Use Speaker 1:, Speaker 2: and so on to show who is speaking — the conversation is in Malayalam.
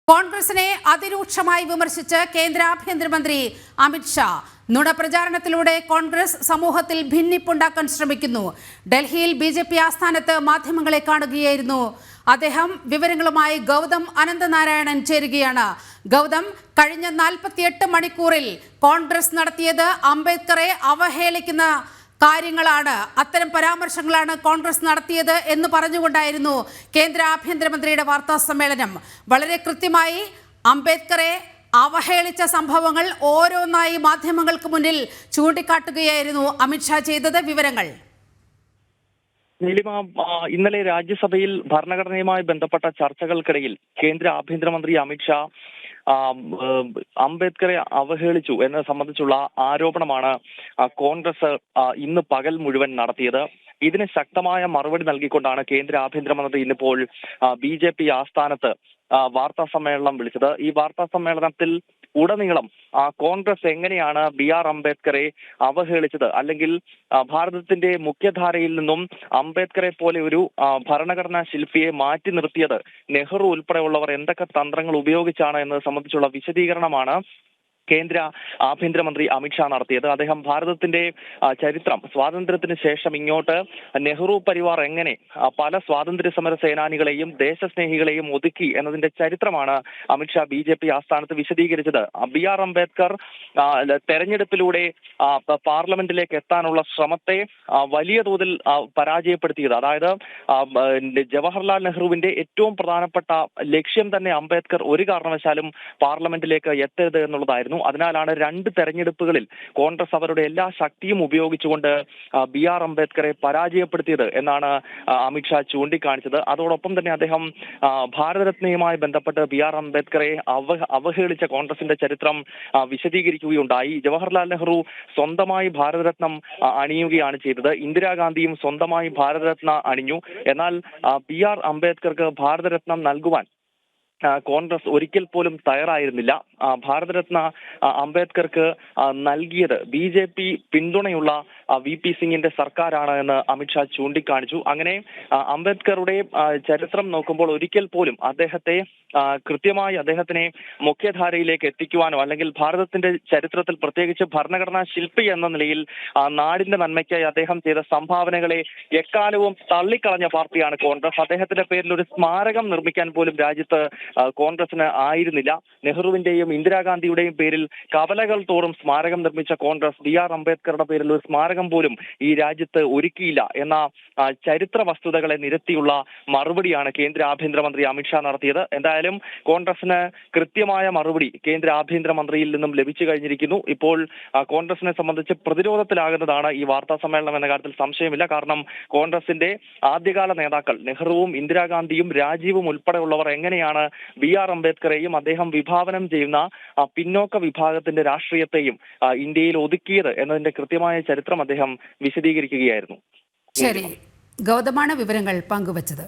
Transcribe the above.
Speaker 1: കോൺഗ്രസിനെ അതിരൂക്ഷമായി വിമർശിച്ച് കേന്ദ്ര ആഭ്യന്തരമന്ത്രി അമിത്ഷാ നുണപ്രചാരണത്തിലൂടെ കോൺഗ്രസ് സമൂഹത്തിൽ ഭിന്നിപ്പുണ്ടാക്കാൻ ശ്രമിക്കുന്നു. ഡൽഹിയിൽ ബിജെപി ആസ്ഥാനത്ത് മാധ്യമങ്ങളെ കാണുകയായിരുന്നു അദ്ദേഹം. വിവരങ്ങളുമായി ഗൗതം അനന്തനാരായണൻ ചേരുകയാണ്. ഗൗതം, കഴിഞ്ഞ 48 മണിക്കൂറിൽ കോൺഗ്രസ് നടത്തിയത് അംബേദ്കറെ അവഹേളിക്കുന്ന കാര്യങ്ങളാണ്, അത്തരം പരാമർശങ്ങളാണ് കോൺഗ്രസ് നടത്തിയത് എന്ന് പറഞ്ഞുകൊണ്ടായിരുന്നു കേന്ദ്ര ആഭ്യന്തരമന്ത്രിയുടെ വാർത്താ സമ്മേളനം. വളരെ കൃത്യമായി അംബേദ്കറെ അവഹേളിച്ച സംഭവങ്ങൾ ഓരോന്നായി മാധ്യമങ്ങൾക്ക് മുന്നിൽ ചൂണ്ടിക്കാട്ടുകയായിരുന്നു അമിത്ഷാ ചെയ്തത്. വിവരങ്ങൾ
Speaker 2: നീലിമ, ഇന്നലെ രാജ്യസഭയിൽ ഭരണഘടനയുമായി ബന്ധപ്പെട്ട ചർച്ചകൾക്കിടയിൽ കേന്ദ്ര ആഭ്യന്തരമന്ത്രി അമിത്ഷാ അംബേദ്കറെ അവഹേളിച്ചു എന്നത് സംബന്ധിച്ചുള്ള ആരോപണമാണ് കോൺഗ്രസ് ഇന്ന് പകൽ മുഴുവൻ നടത്തിയത്. ഇതിന് ശക്തമായ മറുപടി നൽകിക്കൊണ്ടാണ് കേന്ദ്ര ആഭ്യന്തരമന്ത്രി ഇന്നിപ്പോൾ BJP ആസ്ഥാനത്ത് വാർത്താ സമ്മേളനം വിളിച്ചത്. ഈ വാർത്താ സമ്മേളനത്തിൽ ഉടനീളം കോൺഗ്രസ് എങ്ങനെയാണ് BR അംബേദ്കറെ അവഹേളിച്ചത്, അല്ലെങ്കിൽ ഭാരതത്തിന്റെ മുഖ്യധാരയിൽ നിന്നും അംബേദ്കറെ പോലെ ഒരു ഭരണഘടനാ ശില്പിയെ മാറ്റി നിർത്തിയത് നെഹ്റു ഉൾപ്പെടെയുള്ളവർ എന്തൊക്കെ തന്ത്രങ്ങൾ ഉപയോഗിച്ചാണ് എന്നത് സംബന്ധിച്ചുള്ള വിശദീകരണമാണ് കേന്ദ്ര ആഭ്യന്തരമന്ത്രി അമിത്ഷാ നടത്തിയത്. അദ്ദേഹം ഭാരതത്തിന്റെ ചരിത്രം, സ്വാതന്ത്ര്യത്തിന് ശേഷം ഇങ്ങോട്ട് നെഹ്റു പരിവാർ എങ്ങനെ പല സ്വാതന്ത്ര്യ സമര സേനാനികളെയും ദേശസ്നേഹികളെയും ഒതുക്കി എന്നതിന്റെ ചരിത്രമാണ് അമിത്ഷാ BJP ആസ്ഥാനത്ത് വിശദീകരിച്ചത്. BR അംബേദ്കർ തെരഞ്ഞെടുപ്പിലൂടെ പാർലമെന്റിലേക്ക് എത്താനുള്ള ശ്രമത്തെ വലിയ തോതിൽ പരാജയപ്പെടുത്തിയത്, അതായത് ജവഹർലാൽ നെഹ്റുവിന്റെ ഏറ്റവും പ്രധാനപ്പെട്ട ലക്ഷ്യം തന്നെ അംബേദ്കർ ഒരു കാരണവശാലും പാർലമെന്റിലേക്ക് എത്തരുത് എന്നുള്ളതായിരുന്നു. അതിനാലാണ് 2 തെരഞ്ഞെടുപ്പുകളിൽ കോൺഗ്രസ് അവരുടെ എല്ലാ ശക്തിയും ഉപയോഗിച്ചുകൊണ്ട് BR അംബേദ്കറെ പരാജയപ്പെടുത്തിയത് എന്നാണ് അമിത്ഷാ ചൂണ്ടിക്കാണിച്ചത്. അതോടൊപ്പം തന്നെ അദ്ദേഹം ഭാരതരത്നയുമായി ബന്ധപ്പെട്ട് BR അംബേദ്കറെ അവഹേളിച്ച കോൺഗ്രസിന്റെ ചരിത്രം വിശദീകരിക്കുകയുണ്ടായി. ജവഹർലാൽ നെഹ്റു സ്വന്തമായി ഭാരതരത്നം അണിയുകയാണ് ചെയ്തത്. ഇന്ദിരാഗാന്ധിയും സ്വന്തമായി ഭാരതരത്ന അണിഞ്ഞു. എന്നാൽ BR അംബേദ്കർക്ക് ഭാരതരത്നം നൽകുവാൻ കോൺഗ്രസ് ഒരിക്കൽ പോലും തയ്യാറായിരുന്നില്ല. ഭാരതരത്ന അംബേദ്കർക്ക് നൽകിയത് BJP പിന്തുണയുള്ള VP സിംഗിന്റെ സർക്കാരാണ് എന്ന് അമിത്ഷാ ചൂണ്ടിക്കാണിച്ചു. അങ്ങനെ അംബേദ്കറുടെ ചരിത്രം നോക്കുമ്പോൾ ഒരിക്കൽ പോലും അദ്ദേഹത്തെ കൃത്യമായി അദ്ദേഹത്തിനെ മുഖ്യധാരയിലേക്ക് എത്തിക്കുവാനോ, അല്ലെങ്കിൽ ഭാരതത്തിന്റെ ചരിത്രത്തിൽ പ്രത്യേകിച്ച് ഭരണഘടനാ ശില്പി എന്ന നിലയിൽ നാടിന്റെ നന്മയ്ക്കായി അദ്ദേഹം ചെയ്ത സംഭാവനകളെ എക്കാലവും തള്ളിക്കളഞ്ഞ പാർട്ടിയാണ് കോൺഗ്രസ്. അദ്ദേഹത്തിന്റെ പേരിൽ ഒരു സ്മാരകം നിർമ്മിക്കാൻ പോലും രാജ്യത്ത് കോൺഗ്രസിന് ആയിരുന്നില്ല. നെഹ്റുവിന്റെയും ഇന്ദിരാഗാന്ധിയുടെയും പേരിൽ കവലകൾ തോറും സ്മാരകം നിർമ്മിച്ച കോൺഗ്രസ് BR അംബേദ്കറുടെ പേരിൽ ഒരു സ്മാരകം പോലും ഈ രാജ്യത്ത് ഒരുക്കിയില്ല എന്ന ചരിത്ര വസ്തുതകളെ നിരത്തിയുള്ള മറുപടിയാണ് കേന്ദ്ര ആഭ്യന്തരമന്ത്രി അമിത്ഷാ നടത്തിയത്. എന്തായാലും കോൺഗ്രസിന് കൃത്യമായ മറുപടി കേന്ദ്ര ആഭ്യന്തരമന്ത്രിയിൽ നിന്നും ലഭിച്ചു കഴിഞ്ഞിരിക്കുന്നു. ഇപ്പോൾ കോൺഗ്രസിനെ സംബന്ധിച്ച് പ്രതിരോധത്തിലാകുന്നതാണ് ഈ വാർത്താ സമ്മേളനം എന്ന കാര്യത്തിൽ സംശയമില്ല. കാരണം കോൺഗ്രസിന്റെ ആദ്യകാല നേതാക്കൾ നെഹ്റുവും ഇന്ദിരാഗാന്ധിയും രാജീവും ഉൾപ്പെടെയുള്ളവർ എങ്ങനെയാണ് BR അംബേദ്കറെയും അദ്ദേഹം വിഭാവനം ചെയ്യുന്ന പിന്നോക്ക വിഭാഗത്തിന്റെ രാഷ്ട്രീയത്തെയും ഇന്ത്യയിൽ ഒതുക്കിയത് എന്നതിന്റെ കൃത്യമായ ചരിത്രം അദ്ദേഹം വിശദീകരിക്കുകയായിരുന്നു.
Speaker 1: ശരി, ഗൗതമാണ് വിവരങ്ങൾ പങ്കുവച്ചത്.